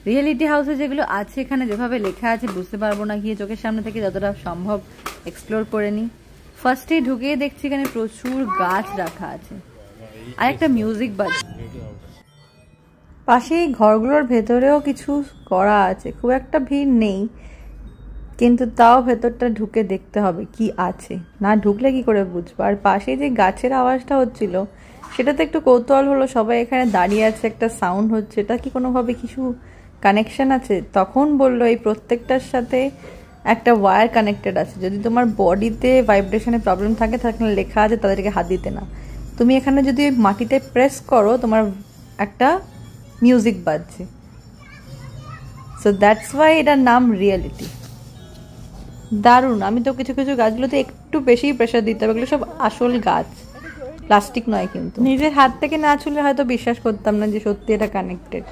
Reality হাউসে যেগুলো আছে এখানে যেভাবে লেখা আছে বুঝতে পারবো না, গিয়ে চোখের সামনে থেকে যতটা সম্ভব এক্সপ্লোর করে নিই। ফার্স্টেই ঢুকিয়ে দেখছি এখানে প্রচুর গাছ রাখা আছে আর একটা মিউজিক বাজছে। পাশে ঘরগুলোর ভেতরেও কিছু করা আছে, খুব একটা ভিড় নেই, কিন্তু তাও ভেতরটা ঢুকে দেখতে হবে কি আছে, না ঢুকলে কি করে বুঝবো। আর পাশে যে গাছের আওয়াজটা হচ্ছিল সেটাতে একটু কৌতূহল হলো, সবাই এখানে দাঁড়িয়ে আছে, একটা সাউন্ড হচ্ছে, এটা কি কোনোভাবে কিছু কানেকশন আছে? তখন বললো এই প্রত্যেকটার সাথে একটা ওয়্যার কানেক্টেড আছে, যদি তোমার বডিতে ভাইব্রেশনের প্রবলেম থাকে তাহলে লেখা আছে তাদেরকে হাত দিতে না, তুমি এখানে যদি মাটিতে প্রেস করো তোমার একটা মিউজিক বাজছে। সো দ্যাটস ওয়াই এটার নাম রিয়েলিটি। দারুণ। আমি তো কিছু কিছু গাছগুলোতে একটু বেশি প্রেশার দিতে হবে, এগুলো সব আসল গাছ, প্লাস্টিক নয়। কিন্তু নিজের হাত থেকে না ছুলে হয়তো বিশ্বাস করতাম না যে সত্যি এটা কানেক্টেড।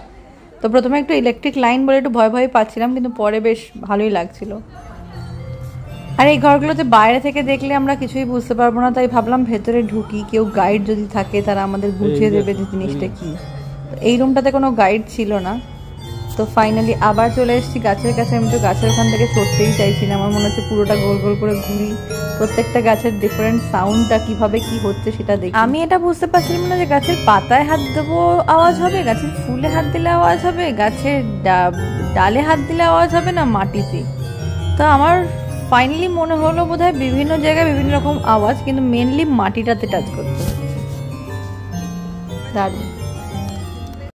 তো প্রথমে একটু ইলেকট্রিক লাইন বলে একটু ভয় ভয় পাচ্ছিলাম, কিন্তু পরে বেশ ভালোই লাগছিল। আর এই ঘরগুলোতে বাইরে থেকে দেখলে আমরা কিছুই বুঝতে পারবো না, তাই ভাবলাম ভেতরে ঢুকি, কেউ গাইড যদি থাকে তারা আমাদের বুঝিয়ে দেবে যে জিনিসটা কি। এই রুমটাতে কোনো গাইড ছিল না, তো ফাইনালি আবার চলে এসেছি গাছের কাছে। আমি তো গাছের ওখান থেকে সরতেই চাইছি না, আমার মনে হচ্ছে পুরোটা গোল গোল করে ঘুরি, প্রত্যেকটা গাছের ডিফারেন্ট সাউন্ডটা কিভাবে কি হচ্ছে সেটা দেখি। আমি এটা বুঝতে পারছিলাম না যে গাছের পাতায় হাত দেবো আওয়াজ হবে, গাছের ফুলে হাত দিলে আওয়াজ হবে, গাছের ডালে হাত দিলে আওয়াজ হবে, না মাটিতে। তো আমার ফাইনালি মনে হলো বোধহয় বিভিন্ন জায়গায় বিভিন্ন রকম আওয়াজ, কিন্তু মেনলি মাটিটাতে টাচ করতে হচ্ছে। দারুণ।